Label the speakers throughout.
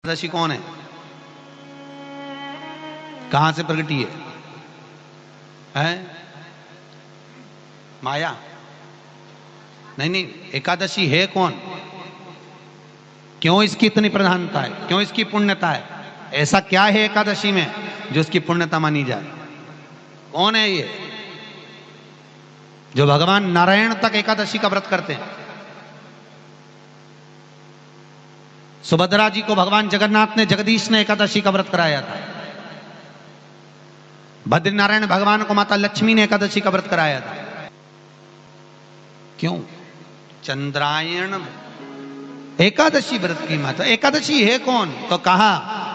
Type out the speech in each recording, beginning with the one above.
Speaker 1: एकादशी कौन है? कहां से प्रगटी है? माया? नहीं, एकादशी है कौन? क्यों इसकी इतनी प्रधानता है? क्यों इसकी पुण्यता है? ऐसा क्या है एकादशी में जो इसकी पुण्यता मानी जाए? कौन है ये जो भगवान नारायण तक एकादशी का व्रत करते हैं? सुभद्रा जी को भगवान जगन्नाथ ने, जगदीश ने एकादशी का व्रत कराया था। बद्रीनारायण भगवान को माता लक्ष्मी ने एकादशी का व्रत कराया था। क्यों? चंद्रायण एकादशी व्रत की माता। एकादशी है कौन? तो कहा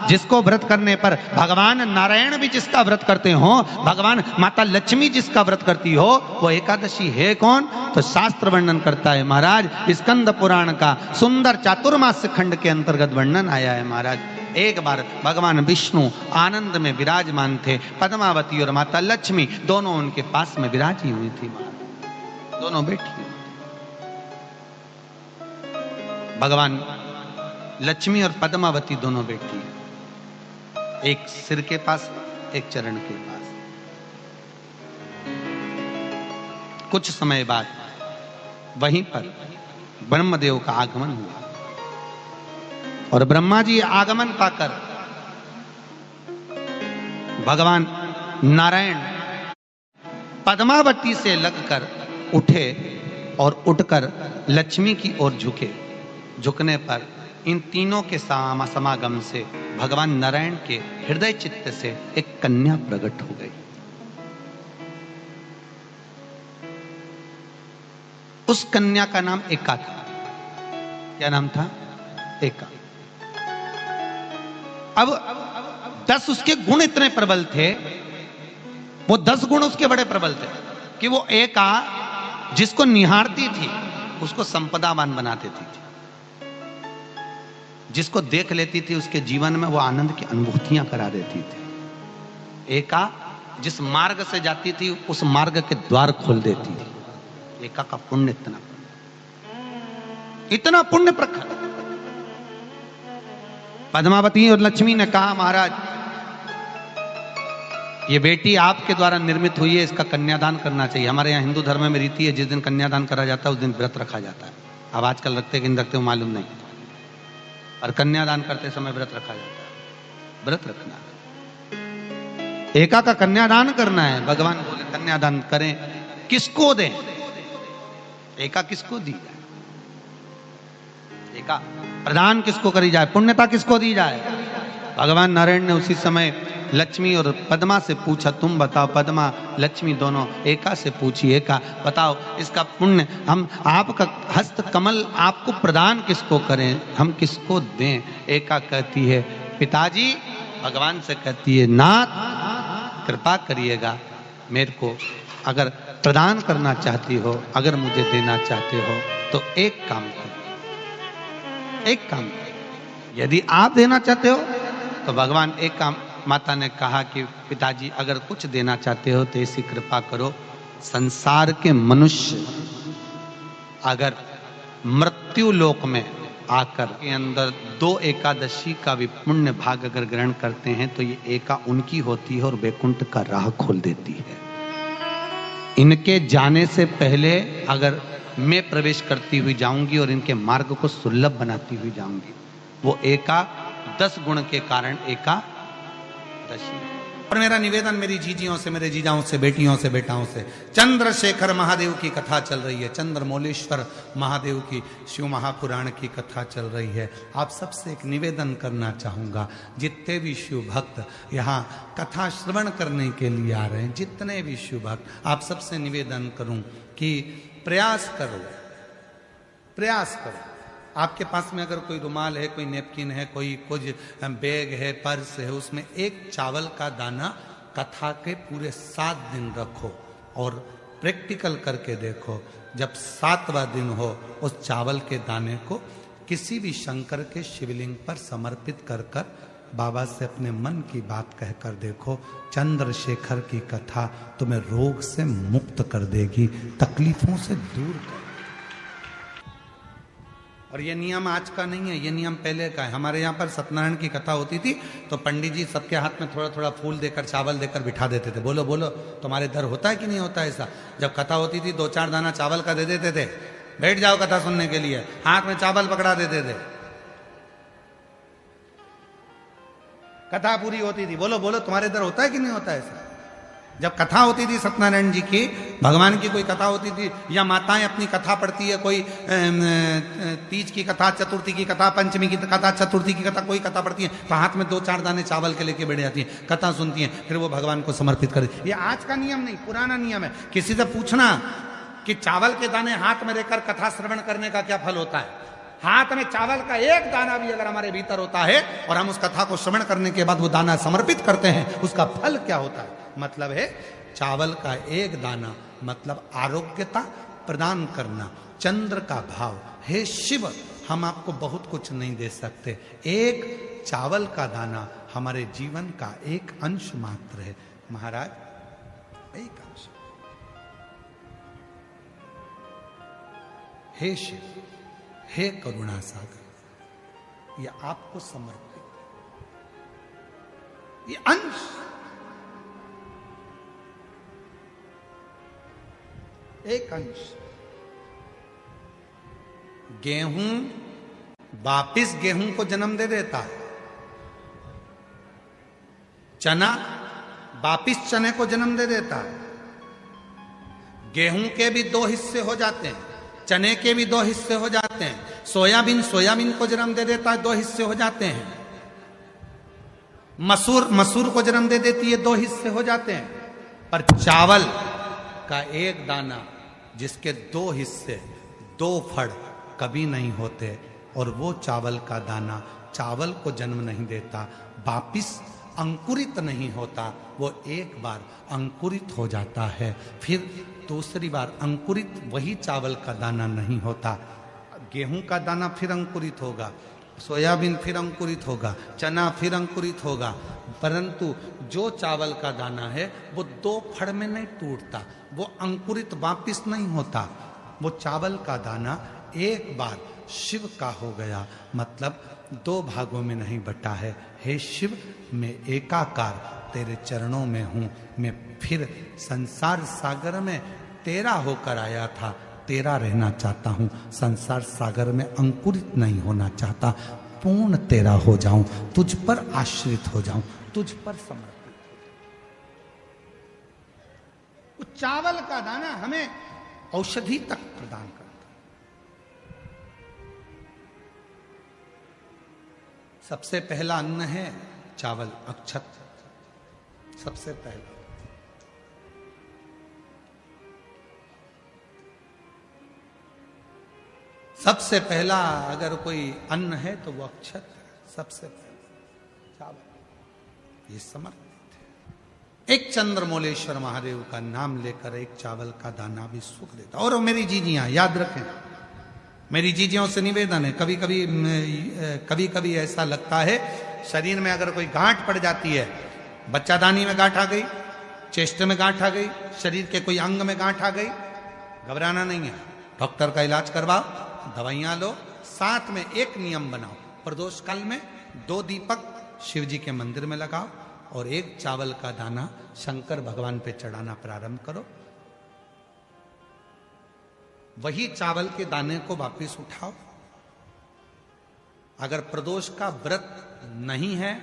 Speaker 1: जिसको व्रत करने पर भगवान नारायण भी जिसका व्रत करते हो, भगवान माता लक्ष्मी जिसका व्रत करती हो, वो एकादशी है कौन? तो शास्त्र वर्णन करता है महाराज, स्कंद पुराण का सुंदर चातुर्मास खंड के अंतर्गत वर्णन आया है महाराज। एक बार भगवान विष्णु आनंद में विराजमान थे, पद्मावती और माता लक्ष्मी दोनों उनके पास में विराजी हुई थी। दोनों बैठी, भगवान लक्ष्मी और पद्मावती दोनों बैठी, एक सिर के पास, एक चरण के पास। कुछ समय बाद वहीं पर ब्रह्मदेव का आगमन हुआ और ब्रह्मा जी आगमन पाकर भगवान नारायण पद्मावती से लगकर उठे और उठकर लक्ष्मी की ओर झुके। झुकने पर इन तीनों के समागम से भगवान नारायण के हृदय चित्त से एक कन्या प्रकट हो गई। उस कन्या का नाम एका था। क्या नाम था? एका। अब 10 उसके गुण इतने प्रबल थे, वो 10 गुण उसके बड़े प्रबल थे कि वो एका जिसको निहारती थी उसको संपदावान बना देती थी। जिसको देख लेती थी उसके जीवन में वो आनंद की अनुभूतियां करा देती थी। एका जिस मार्ग से जाती थी उस मार्ग के द्वार खोल देती थी। एका का पुण्य इतना पुण्य प्रखर। पद्मावती और लक्ष्मी ने कहा, महाराज ये बेटी आपके द्वारा निर्मित हुई है, इसका कन्यादान करना चाहिए। हमारे यहाँ हिंदू धर्म में रीति है, जिस दिन कन्यादान करा जाता है उस दिन व्रत रखा जाता है। अब आजकल रखते कि नहीं रखते हो मालूम नहीं, और कन्यादान करते समय व्रत रखा जाता है। व्रत रखना, एका का कन्यादान करना है। भगवान बोले कन्यादान करें, किसको दें? एका किसको दी जाए? एका प्रदान किसको करी जाए? पुण्यता किसको दी जाए? भगवान नारायण ने उसी समय लक्ष्मी और पद्मा से पूछा, तुम बताओ। पद्मा लक्ष्मी दोनों एका से पूछी, एका बताओ इसका पुण्य, हम आपका हस्त कमल आपको प्रदान किसको करें, हम किसको दें? एका कहती है पिताजी, भगवान से कहती है नाथ कृपा करिएगा, मेरे को अगर प्रदान करना चाहती हो, अगर मुझे देना चाहते हो तो एक काम करो, एक काम करो। यदि आप देना चाहते हो तो भगवान एक काम, माता ने कहा कि पिताजी अगर कुछ देना चाहते हो तो ऐसी कृपा करो, संसार के मनुष्य अगर मृत्यु लोक में आकर के अंदर 2 एकादशी का भी पुण्य भाग अगर ग्रहण करते हैं तो ये एका उनकी होती है और वैकुंठ का राह खोल देती है। इनके जाने से पहले अगर मैं प्रवेश करती हुई जाऊंगी और इनके मार्ग को सुलभ बनाती हुई जाऊंगी। वो एका 10 गुण के कारण एकादशी। और मेरा निवेदन मेरी जीजियों से, मेरे जीजाओं से, बेटियों से, बेटाओं से, चंद्रशेखर महादेव की कथा चल रही है, चंद्रमौलेश्वर महादेव की शिव महापुराण की कथा चल रही है। आप सबसे एक निवेदन करना चाहूंगा, जितने भी शिव भक्त यहाँ कथा श्रवण करने के लिए आ रहे हैं, जितने भी शिव भक्त, आप सबसे निवेदन करूं कि प्रयास करो, प्रयास करो। आपके पास में अगर कोई रुमाल है, कोई नेपकिन है, कोई कुछ बैग है, पर्स है, उसमें एक चावल का दाना कथा के पूरे 7 दिन रखो और प्रैक्टिकल करके देखो। जब 7वां दिन हो उस चावल के दाने को किसी भी शंकर के शिवलिंग पर समर्पित कर कर बाबा से अपने मन की बात कहकर देखो। चंद्रशेखर की कथा तुम्हें रोग से मुक्त कर देगी, तकलीफों से दूर कर। और ये नियम आज का नहीं है, ये नियम पहले का है। हमारे यहाँ पर सत्यनारायण की कथा होती थी तो पंडित जी सबके हाथ में थोड़ा थोड़ा फूल देकर चावल देकर बिठा देते थे। बोलो बोलो, तुम्हारे दर होता है कि नहीं होता ऐसा? जब कथा होती थी 2-4 दाना चावल का दे देते थे, बैठ जाओ कथा सुनने के लिए, हाथ में चावल पकड़ा देते थे, कथा पूरी होती थी। बोलो बोलो, तुम्हारे इधर होता है कि नहीं होता है ऐसा? जब कथा होती थी सत्यनारायण जी की, भगवान की कोई कथा होती थी, या माताएं अपनी कथा पढ़ती है, कोई तीज की कथा, चतुर्थी की कथा, पंचमी की कथा, चतुर्थी की कथा, कोई कथा पढ़ती है तो हाथ में 2-4 दाने चावल के लेके बैठ जाती है, कथा सुनती है, फिर वो भगवान को समर्पित कर। ये आज का नियम नहीं, पुराना नियम है। किसी से पूछना कि चावल के दाने हाथ में लेकर कथा श्रवण करने का क्या फल होता है? हाथ में चावल का एक दाना भी अगर हमारे भीतर होता है और हम उस कथा को श्रवण करने के बाद वो दाना समर्पित करते हैं, उसका फल क्या होता है? मतलब है चावल का एक दाना मतलब आरोग्यता प्रदान करना, चंद्र का भाव। हे शिव, हम आपको बहुत कुछ नहीं दे सकते, एक चावल का दाना हमारे जीवन का एक अंश मात्र है महाराज, एक अंश। हे शिव, हे करुणा सागर, ये आपको समर्पित, ये अंश, एक अंश। गेहूं वापिस गेहूं को जन्म दे देता है, चना वापिस चने को जन्म दे देता है। गेहूं के भी 2 हिस्से हो जाते हैं, चने के भी 2 हिस्से हो जाते हैं, सोयाबीन को जन्म दे देता है, 2 हिस्से हो जाते हैं। मसूर को जन्म दे देती है, 2 हिस्से हो जाते हैं। पर चावल का एक दाना जिसके 2 हिस्से, 2 फड़ कभी नहीं होते, और वो चावल का दाना चावल को जन्म नहीं देता, वापिस अंकुरित नहीं होता, वो एक बार अंकुरित हो जाता है, फिर दूसरी बार अंकुरित वही चावल का दाना नहीं होता। गेहूं का दाना फिर अंकुरित होगा, सोयाबीन फिर अंकुरित होगा, चना फिर अंकुरित होगा, परंतु जो चावल का दाना है वो 2 फड़ में नहीं टूटता, वो अंकुरित वापिस नहीं होता। वो चावल का दाना एक बार शिव का हो गया, मतलब 2 भागों में नहीं बटा है। हे शिव, मैं एकाकार तेरे चरणों में हूं, मैं फिर संसार सागर में तेरा होकर आया था, तेरा रहना चाहता हूं, संसार सागर में अंकुरित नहीं होना चाहता, पूर्ण तेरा हो जाऊं, तुझ पर आश्रित हो जाऊं, तुझ पर समर्पित। वो चावल का दाना हमें औषधि तक प्रदान करता। सबसे पहला अन्न है चावल, अक्षत, सबसे पहला। सबसे पहला अगर कोई अन्न है तो वो अक्षत है, सबसे पहला चावल, ये समर्पित है। एक चंद्रमौलेश्वर महादेव का नाम लेकर एक चावल का दाना भी सुख देता। और मेरी जीजियां याद रखें, मेरी जीजियों से निवेदन है, कभी कभी ऐसा लगता है शरीर में अगर कोई गांठ पड़ जाती है, बच्चादानी में गांठ आ गई, चेस्ट में गांठ आ गई, शरीर के कोई अंग में गांठ आ गई, घबराना नहीं है, डॉक्टर का इलाज करवाओ, दवाइयां लो, साथ में एक नियम बनाओ, प्रदोष काल में 2 दीपक शिव जी के मंदिर में लगाओ और एक चावल का दाना शंकर भगवान पे चढ़ाना प्रारंभ करो। वही चावल के दाने को वापस उठाओ। अगर प्रदोष का व्रत नहीं है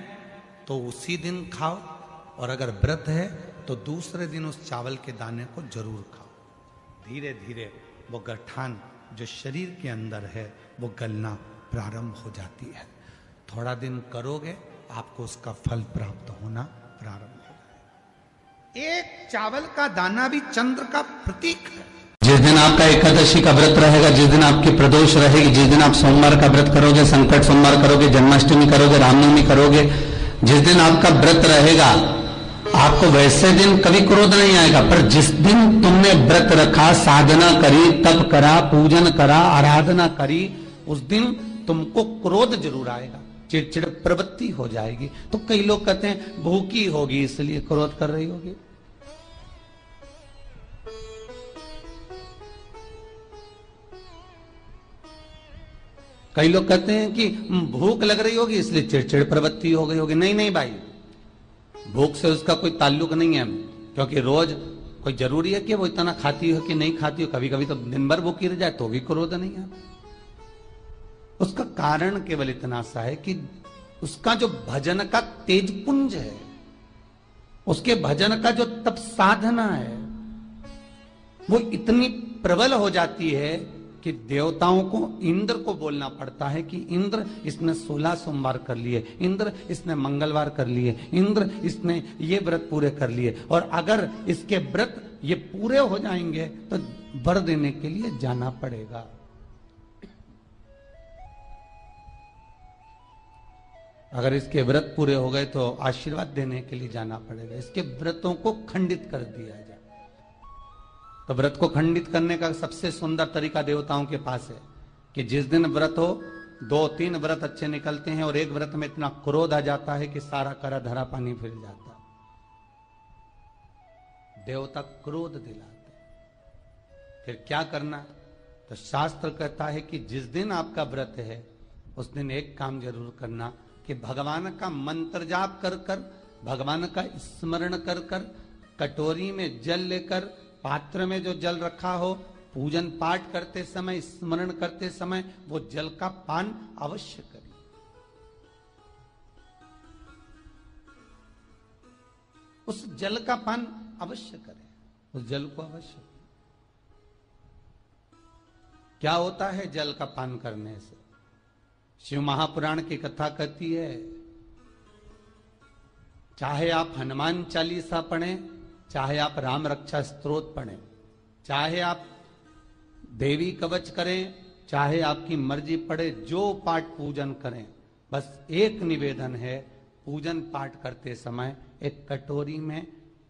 Speaker 1: तो उसी दिन खाओ, और अगर व्रत है तो दूसरे दिन उस चावल के दाने को जरूर खाओ। धीरे धीरे वो गठान जो शरीर के अंदर है वो गलना प्रारंभ हो जाती है। थोड़ा दिन करोगे आपको उसका फल प्राप्त होना प्रारंभ हो जाएगा। एक चावल का दाना भी चंद्र का प्रतीक है।
Speaker 2: जिस दिन आपका एकादशी का व्रत रहेगा, जिस दिन आपकी प्रदोष रहेगी, जिस दिन आप सोमवार का व्रत करोगे, संकट सोमवार करोगे, जन्माष्टमी करोगे, रामनवमी करोगे, जिस दिन आपका व्रत रहेगा आपको वैसे दिन कभी क्रोध नहीं आएगा। पर जिस दिन तुमने व्रत रखा, साधना करी, तप करा, पूजन करा, आराधना करी, उस दिन तुमको क्रोध जरूर आएगा, चिड़चिड़ प्रवृत्ति हो जाएगी। तो कई लोग कहते हैं भूखी होगी इसलिए क्रोध कर रही होगी।
Speaker 1: कई लोग कहते हैं कि भूख लग रही होगी इसलिए चिड़चिड़ प्रवृत्ति हो गई होगी। नहीं नहीं भाई, भूख से उसका कोई ताल्लुक नहीं है, क्योंकि रोज कोई जरूरी है कि वो इतना खाती हो कि नहीं खाती हो। कभी कभी तो दिन भर भूखी रह जाए तो भी क्रोध नहीं है। उसका कारण केवल इतना सा है कि उसका जो भजन का तेजपुंज है, उसके भजन का जो तप साधना है, वो इतनी प्रबल हो जाती है कि देवताओं को, इंद्र को बोलना पड़ता है कि इंद्र इसने 16 सोमवार कर लिए, इंद्र इसने मंगलवार कर लिए, इंद्र इसने ये व्रत पूरे कर लिए, और अगर इसके व्रत ये पूरे हो जाएंगे तो वर देने के लिए जाना पड़ेगा। अगर इसके व्रत पूरे हो गए तो आशीर्वाद देने के लिए जाना पड़ेगा। इसके व्रतों को खंडित कर दिया जाए। तो व्रत को खंडित करने का सबसे सुंदर तरीका देवताओं के पास है कि जिस दिन व्रत हो, 2-3 व्रत अच्छे निकलते हैं और एक व्रत में इतना क्रोध आ जाता है कि सारा करा धरा पानी फिर जाता है। देवता क्रोध दिलाते। फिर क्या करना? तो शास्त्र कहता है कि जिस दिन आपका व्रत है उस दिन एक काम जरूर करना कि भगवान का मंत्र जाप कर कर, भगवान का स्मरण कर कर, कटोरी में जल लेकर, पात्र में जो जल रखा हो, पूजन पाठ करते समय, स्मरण करते समय वो जल का पान अवश्य करें। उस जल का पान अवश्य करें, उस जल को अवश्य। क्या होता है जल का पान करने से? शिव महापुराण की कथा कहती है, चाहे आप हनुमान चालीसा पढ़ें, चाहे आप राम रक्षा स्तोत्र पढ़ें, चाहे आप देवी कवच करें, चाहे आपकी मर्जी पड़े, जो पाठ पूजन करें, बस एक निवेदन है, पूजन पाठ करते समय एक कटोरी में,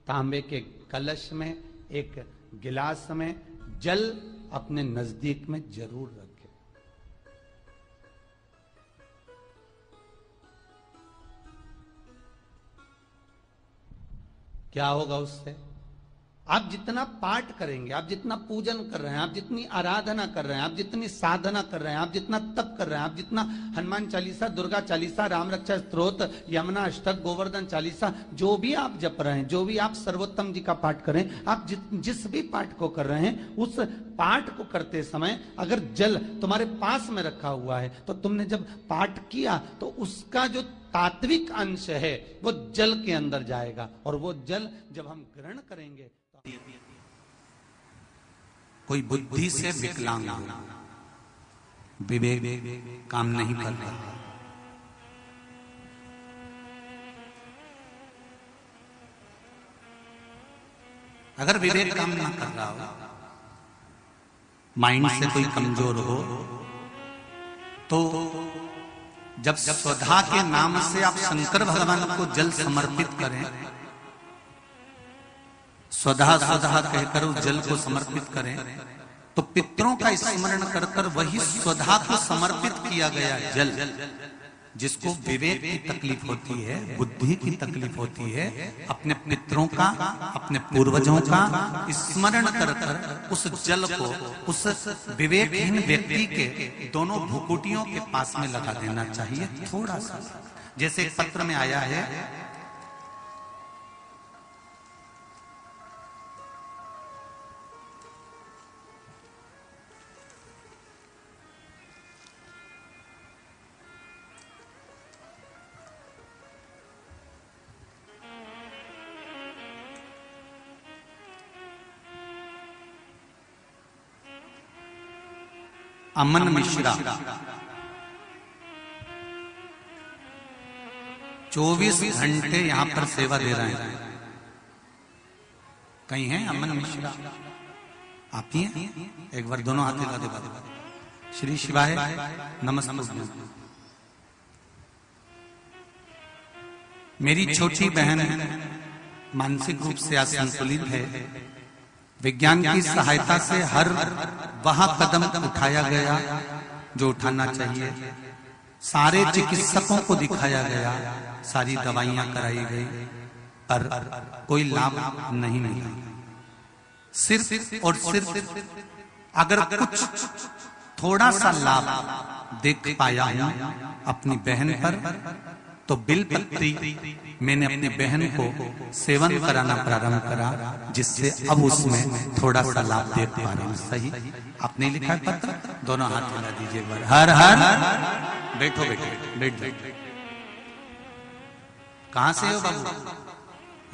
Speaker 1: तांबे के कलश में, एक गिलास में जल अपने नजदीक में जरूर रखें। क्या होगा उससे? आप जितना पाठ करेंगे, आप जितना पूजन कर रहे हैं, आप जितनी आराधना कर रहे हैं, आप जितनी साधना कर रहे हैं, आप जितना तप कर रहे हैं, आप जितना हनुमान चालीसा, दुर्गा चालीसा, राम रक्षा स्तोत्र, यमुना अष्टक, गोवर्धन चालीसा, जो भी आप जप रहे हैं, जो भी आप सर्वोत्तम जी का पाठ करें, आप जिस भी पाठ को कर रहे हैं, उस पाठ को करते समय अगर जल तुम्हारे पास में रखा हुआ है तो तुमने जब पाठ किया तो उसका जो तात्विक अंश है वो जल के अंदर जाएगा, और वो जल जब हम ग्रहण करेंगे तो
Speaker 2: कोई बुद्धि से विकलांग हो, विवेक काम नहीं कर रहा, अगर विवेक काम ना कर रहा हो, माइंड से कोई कमजोर हो, तो जब स्वधा के नाम से आप शंकर भगवान को जल समर्पित करें, स्वधा स्वधा कहकर उस जल को समर्पित करें, तो पितरों का स्मरण कर कर वही स्वधा को समर्पित किया गया जल, जिसको विवेक की तकलीफ होती है, बुद्धि की तकलीफ होती है, अपने पितरों का, अपने पूर्वजों का स्मरण कर कर उस जल को उस विवेकहीन व्यक्ति के दोनों भुकुटियों के पास में लगा देना चाहिए, थोड़ा सा। जैसे एक पत्र में आया है, अमन मिश्रा 24 घंटे यहां पर सेवा दे रहे हैं। कहीं हैं अमन मिश्रा? आप ही हैं? एक बार दोनों हाथ लगा दे। श्री शिवाय नमस्ते। मेरी छोटी बहन मानसिक रूप से असंतुलित है। विज्ञान की सहायता से हर वह कदम उठाया गया जो उठाना चाहिए, सारे चिकित्सकों को दिखाया गया, सारी दवाइयां कराई गई, पर कोई लाभ नहीं मिला। सिर्फ और सिर्फ अगर कुछ
Speaker 1: थोड़ा सा लाभ देख पाया हूं अपनी बहन पर, तो बिलपत्री मैंने अपनी बहन को सेवन कराना प्रारंभ करा, जिससे अब उसमें थोड़ा सा लाभ देख पा रही हूं। सही आपने लिखा है पत्र, दोनों हाथ मिला दीजिए एक बार। हर हर बैठो बैठो बैठ बैठ। कहां से हो बाबू?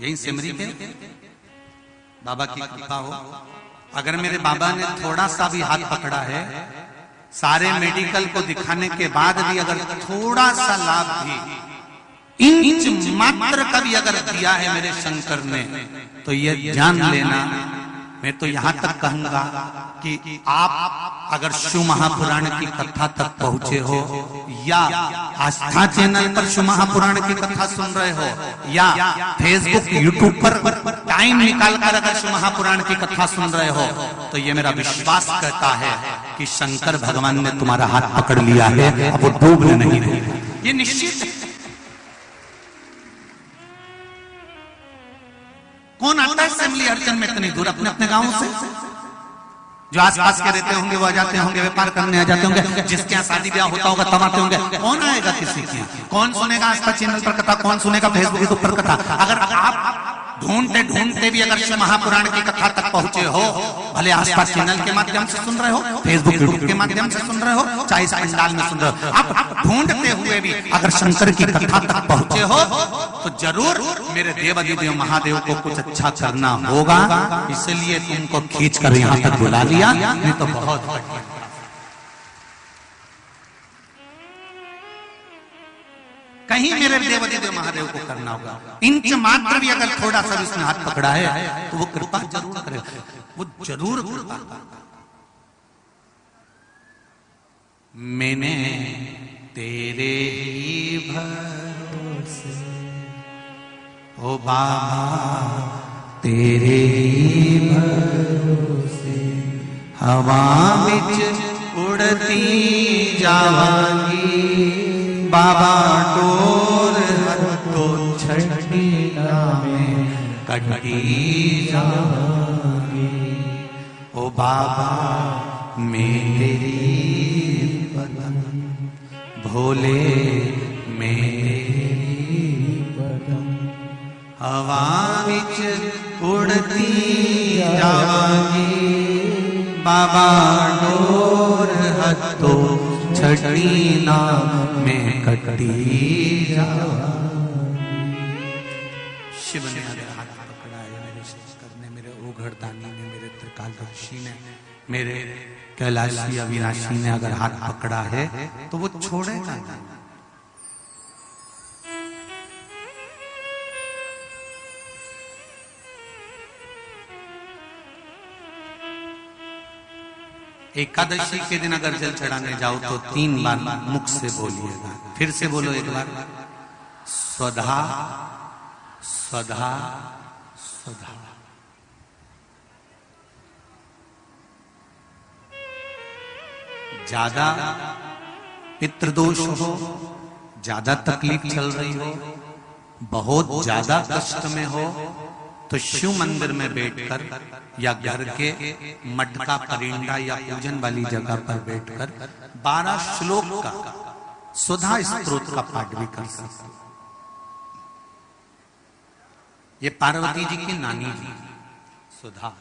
Speaker 1: यही सिमरी के? बाबा की कृपा हो। अगर मेरे बाबा ने थोड़ा सा भी हाथ पकड़ा है, सारे मेडिकल को दिखाने के बाद भी अगर थोड़ा सा लाभ भी, इंच मात्र का भी अगर दिया है मेरे शंकर ने, तो ये जान लेना, मैं तो यहां तक कहूंगा कि आप अगर शिव महापुराण की कथा तक पहुंचे हो, या आस्था चैनल पर शिव महापुराण की कथा सुन रहे हो, या फेसबुक यूट्यूब पर टाइम निकालकर अगर शिव महापुराण की कथा सुन रहे हो, तो ये मेरा विश्वास कहता है कि शंकर भगवान ने तुम्हारा हाथ पकड़ लिया है, अब वो डूबने नहीं देंगे, ये निश्चित है। कौन आता है सिमली अर्चन में इतनी दूर अपने अपने गांवों से? जो आसपास के रहते होंगे वो आ जाते होंगे, व्यापार करने आ जाते होंगे, जिसके यहाँ शादी ब्याह होता होगा तब आते होंगे। कौन आएगा किसी के? कौन सुनेगा आस्था चैनल पर कथा? कौन सुनेगा फेसबुक पर कथा? अगर आप ढूंढते ढूंढते भी अगर शिव महापुराण की कथा तक पहुंचे हो, भले आस्था चैनल के माध्यम से सुन रहे हो, फेसबुक यूट्यूब के माध्यम से सुन रहे हो, चाहे इस पंडाल में सुन रहे हो, आप ढूंढते हुए भी अगर शंकर की कथा तक पहुंचे हो, तो जरूर मेरे देवाधिदेव महादेव को कुछ अच्छा करना होगा। इसलिए तुमको खींच कर यहां तक बुला लिया, नहीं तो बहुत कहीं मेरे देवाधिदेव महादेव को करना होगा। इंच मात्र भी अगर थोड़ा सा उसने हाथ पकड़ा है, तो वो कृपा जरूर करेगा, वो जरूर कृपा करेगा। मैंने तेरे ही भरोसे ओ बाबा, तेरे ही भरोसे हवा बिच उड़ती जावांगी, बाबा डोर तो छठी में कटी जावांगी, ओ बाबा मेरी बदन भोले, मेरी बदन हवा बिच उड़ती जावांगी, बाबा डोर हथो छठी में कटी जावांगी। शिव ने मेरे हाथ पकड़ा है, मेरे शंकर ने, मेरे ओघड़दानी ने, मेरे त्रिकालदर्शी ने, मेरे कैलाशी अविनाशी ने अगर हाथ पकड़ा है, तो वो छोड़ेगा नहीं। एकादशी के दिन अगर जल चढ़ाने जाओ तो 3 बार मुख से बोलिएगा। फिर से बोलो एक बार, स्वधा स्वधा स्वधा। ज्यादा पितृदोष हो, ज्यादा तकलीफ चल रही हो, बहुत ज्यादा कष्ट में हो, तो शिव मंदिर में बैठकर या घर के मटका परिंदा या पूजन वाली जगह पर बैठकर 12 श्लोक का सुधा स्तोत्र का पाठ भी कर सकते। ये पार्वती जी की नानी जी सुधा,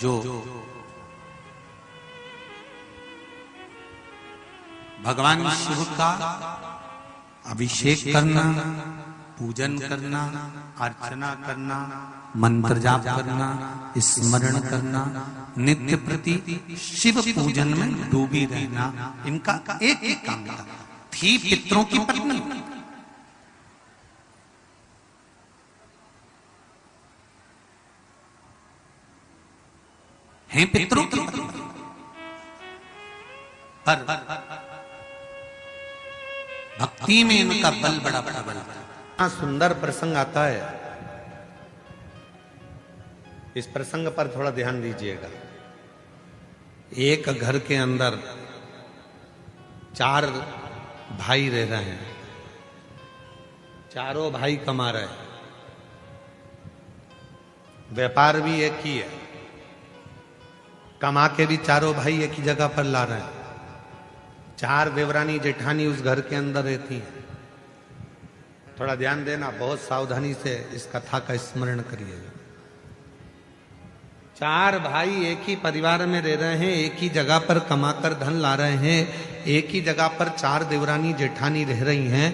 Speaker 1: जो भगवान शिव का अभिषेक करना, पूजन करना, अर्चना करना, मंत्र जाप करना, स्मरण करना, नित्य प्रति शिव पूजन में डूबी रहना, इनका एक एक काम था। थी पितरों की पत्नी, हैं पितरों की पत्नी, पर भक्ति में इनका बल बड़ा प्रबल है। सुंदर प्रसंग आता है, इस प्रसंग पर थोड़ा ध्यान दीजिएगा। एक घर के अंदर 4 भाई रह रहे हैं, चारों भाई कमा रहे हैं। व्यापार भी एक ही है, कमा के भी चारों भाई एक ही जगह पर ला रहे हैं। 4 देवरानी जेठानी उस घर के अंदर रहती हैं। थोड़ा ध्यान देना, बहुत सावधानी से इस कथा का स्मरण करिएगा। 4 भाई एक ही परिवार में रह रहे हैं, एक ही जगह पर कमाकर धन ला रहे हैं, एक ही जगह पर 4 देवरानी जेठानी रह रही हैं।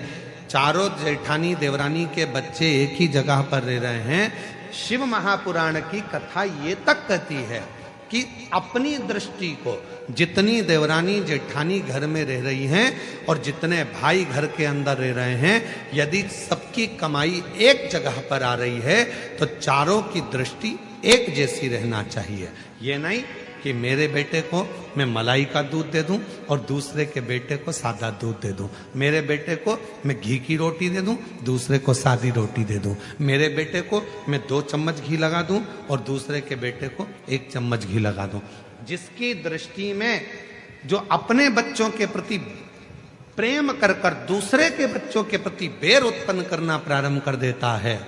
Speaker 1: चारों जेठानी देवरानी के बच्चे एक ही जगह पर रह रहे हैं। शिव महापुराण की कथा ये तक कहती है कि अपनी दृष्टि को जितनी देवरानी जेठानी घर में रह रही हैं और जितने भाई घर के अंदर रह रहे हैं, यदि सबकी कमाई एक जगह पर आ रही है तो चारों की दृष्टि एक जैसी रहना चाहिए। ये नहीं कि मेरे बेटे को मैं मलाई का दूध दे दूं और दूसरे के बेटे को सादा दूध दे दूं, मेरे बेटे को मैं घी की रोटी दे दूं, दूसरे को सादी रोटी दे दूं, मेरे बेटे को मैं 2 चम्मच घी लगा दूं और दूसरे के बेटे को 1 चम्मच घी लगा दूं। जिसकी दृष्टि में जो अपने बच्चों के प्रति प्रेम कर कर दूसरे के बच्चों के प्रति बैर उत्पन्न करना प्रारंभ कर देता है,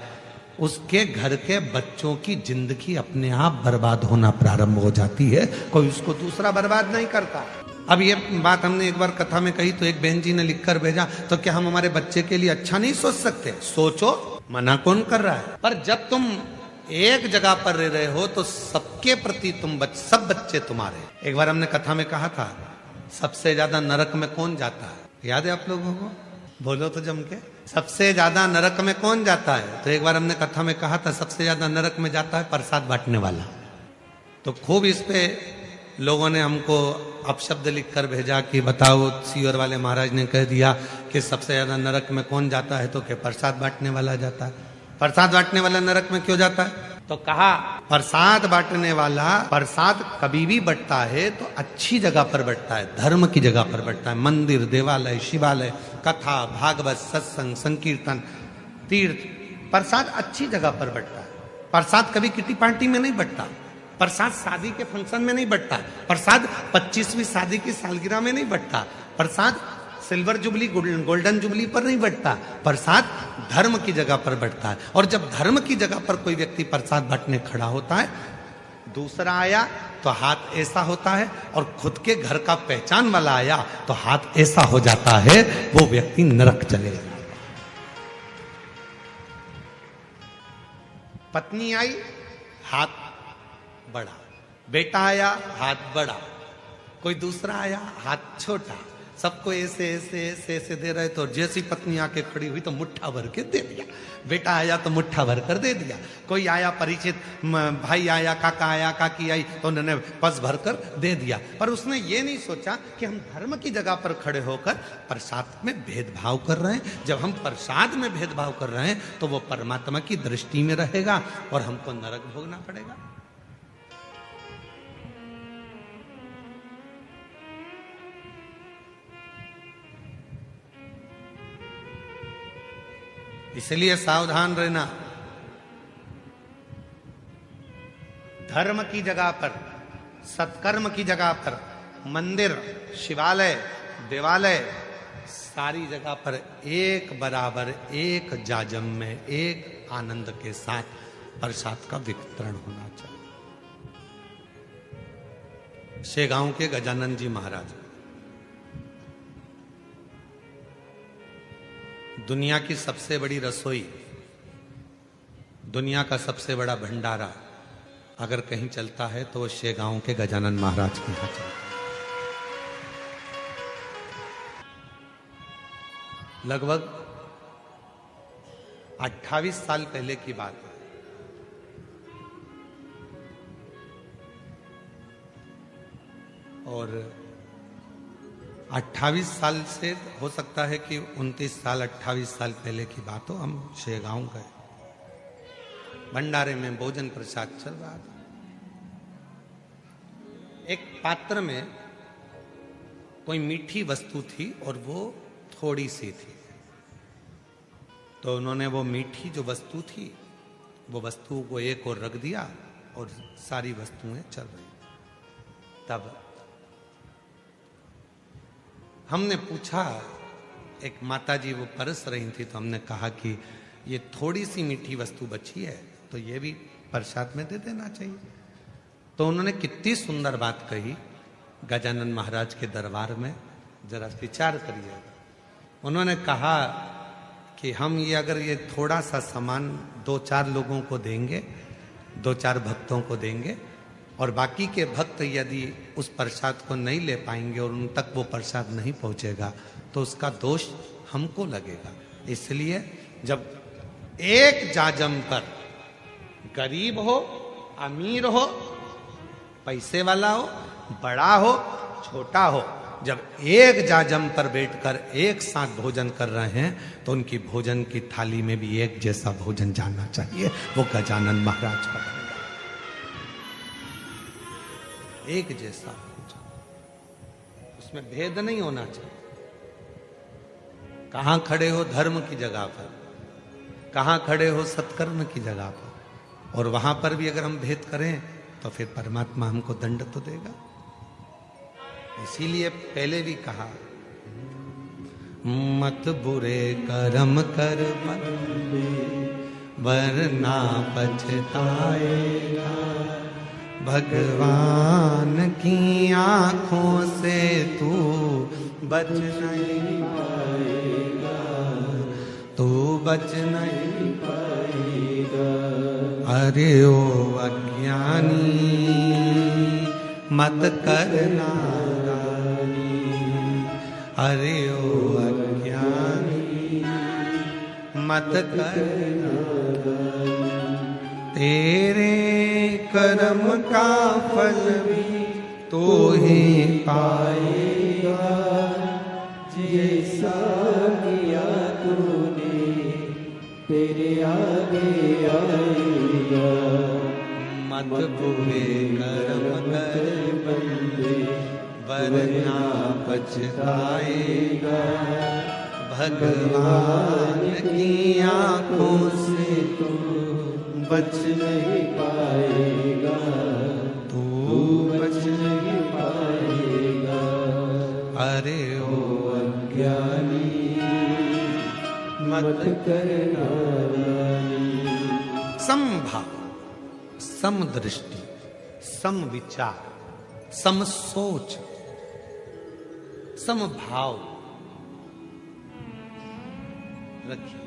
Speaker 1: उसके घर के बच्चों की जिंदगी अपने आप बर्बाद होना प्रारंभ हो जाती है। कोई उसको दूसरा बर्बाद नहीं करता। अब ये बात हमने एक बार कथा में कही तो एक बहन जी ने लिखकर भेजा, तो क्या हम हमारे बच्चे के लिए अच्छा नहीं सोच सकते? सोचो, मना कौन कर रहा है? पर जब तुम एक जगह पर रह रहे हो तो सबके प्रति सब बच्चे तुम्हारे। एक बार हमने कथा में कहा था, सबसे ज्यादा नरक में कौन जाता है? याद है आप लोगों को? बोलो तो जम के। सबसे ज्यादा नरक में कौन जाता है? तो एक बार हमने कथा में कहा था, सबसे ज्यादा नरक में जाता है प्रसाद बांटने वाला। तो खूब इस पे लोगों ने हमको अपशब्द लिखकर भेजा कि बताओ, सीवर वाले महाराज ने कह दिया कि सबसे ज्यादा नरक में कौन जाता है, तो क्या प्रसाद बांटने वाला जाता है। प्रसाद बांटने वाला नरक में क्यों जाता है? तो कहा प्रसाद बांटने वाला प्रसाद कभी भी बंटता है तो अच्छी जगह पर बंटता है, धर्म की जगह पर बंटता है। मंदिर, देवालय, शिवालय, कथा, भागवत, सत्संग, संकीर्तन, तीर्थ, प्रसाद अच्छी जगह पर बंटता है। प्रसाद कभी किटी पार्टी में नहीं बंटता, प्रसाद शादी के फंक्शन में नहीं बंटता, प्रसाद 25वीं शादी की सालगिरह में नहीं बंटता, प्रसाद सिल्वर जुबली, गोल्डन जुबली पर नहीं बंटता, प्रसाद धर्म की जगह पर बंटता है। और जब धर्म की जगह पर कोई व्यक्ति प्रसाद बांटने खड़ा होता है, दूसरा आया तो हाथ ऐसा होता है, और खुद के घर का पहचान वाला आया तो हाथ ऐसा हो जाता है, वो व्यक्ति नरक चलेगा। पत्नी आई, हाथ बड़ा, बेटा आया, हाथ बड़ा, कोई दूसरा आया, हाथ छोटा, सबको ऐसे ऐसे ऐसे ऐसे दे रहे। तो जैसी पत्नी आके खड़ी हुई तो मुट्ठा भर के दे दिया, बेटा आया तो मुट्ठा भर कर दे दिया, कोई आया परिचित भाई आया, काका आया, काकी आई तो उन्होंने पस भर कर दे दिया। पर उसने ये नहीं सोचा कि हम धर्म की जगह पर खड़े होकर प्रसाद में भेदभाव कर रहे हैं। जब हम प्रसाद में भेदभाव कर रहे हैं तो वो परमात्मा की दृष्टि में रहेगा और हमको नरक भोगना पड़ेगा। इसलिए सावधान रहना। धर्म की जगह पर, सत्कर्म की जगह पर, मंदिर, शिवालय, देवालय, सारी जगह पर एक बराबर, एक जाजम में, एक आनंद के साथ प्रसाद का वितरण होना चाहिए। शेगांव के गजानन जी महाराज, दुनिया की सबसे बड़ी रसोई, दुनिया का सबसे बड़ा भंडारा अगर कहीं चलता है तो वो शेगांव के गजानन महाराज के यहाँ चलता है। लगभग 28 साल पहले की बात है। और 28 साल से हो सकता है कि 29 साल 28 साल पहले की बात हो, हम शेगांव गए, भंडारे में भोजन प्रसाद चल रहा था। एक पात्र में कोई मीठी वस्तु थी और वो थोड़ी सी थी, तो उन्होंने वो मीठी जो वस्तु थी वो वस्तु को एक और रख दिया और सारी वस्तुएं चल रही। तब हमने पूछा, एक माताजी वो परस रही थी, तो हमने कहा कि ये थोड़ी सी मीठी वस्तु बची है तो ये भी प्रसाद में दे देना चाहिए। तो उन्होंने कितनी सुंदर बात कही गजानन महाराज के दरबार में, जरा विचार करिए। उन्होंने कहा कि हम ये अगर ये थोड़ा सा सामान 2-4 लोगों को देंगे, 2-4 भक्तों को देंगे, और बाकी के भक्त यदि उस प्रसाद को नहीं ले पाएंगे और उन तक वो प्रसाद नहीं पहुंचेगा तो उसका दोष हमको लगेगा। इसलिए जब एक जाजम पर गरीब हो, अमीर हो, पैसे वाला हो, बड़ा हो, छोटा हो, जब एक जाजम पर बैठकर एक साथ भोजन कर रहे हैं तो उनकी भोजन की थाली में भी एक जैसा भोजन जाना चाहिए। वो गजानन महाराज का एक जैसा भोजन, उसमें भेद नहीं होना चाहिए। कहां खड़े हो धर्म की जगह पर, कहां खड़े हो सत्कर्म की जगह पर, और वहां पर भी अगर हम भेद करें तो फिर परमात्मा हमको दंड तो देगा। इसीलिए पहले भी कहा, मत बुरे कर्म कर बंदे वरना पछताएगा, भगवान की आंखों से तू बच नहीं पाएगा, तू बच नहीं पाएगा। अरे ओ अज्ञानी मत करना, अरे ओ अज्ञानी मत करना, तेरे कर्म का फल भी तो ही पाएगा,
Speaker 3: जैसा किया तूने तेरे आगे आएगा।
Speaker 1: मत बुरे कर्म कर बंदे वरना पछताएगा, भगवान की आंखों से तू बच नहीं पाएगा, तू बच नहीं पाएगा। अरे ओ अज्ञानी मत करना। समभाव, समदृष्टि, समविचार, समसोच, समभाव रखिए।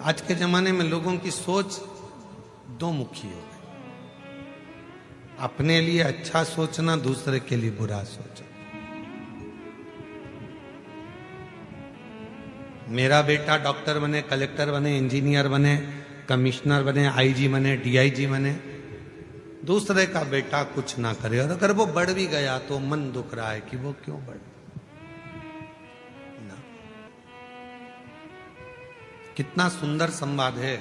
Speaker 1: आज के जमाने में लोगों की सोच दो मुखी हो गई, अपने लिए अच्छा सोचना, दूसरे के लिए बुरा सोचना। मेरा बेटा डॉक्टर बने, कलेक्टर बने, इंजीनियर बने, कमिश्नर बने, आईजी बने, डीआईजी बने, दूसरे का बेटा कुछ ना करे, और अगर वो बढ़ भी गया तो मन दुख रहा है कि वो क्यों बढ़ ना। कितना सुंदर संवाद है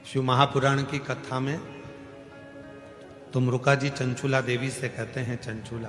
Speaker 1: शिव महापुराण की कथा में। तुम रुका जी चंचूला देवी से कहते हैं, चंचूला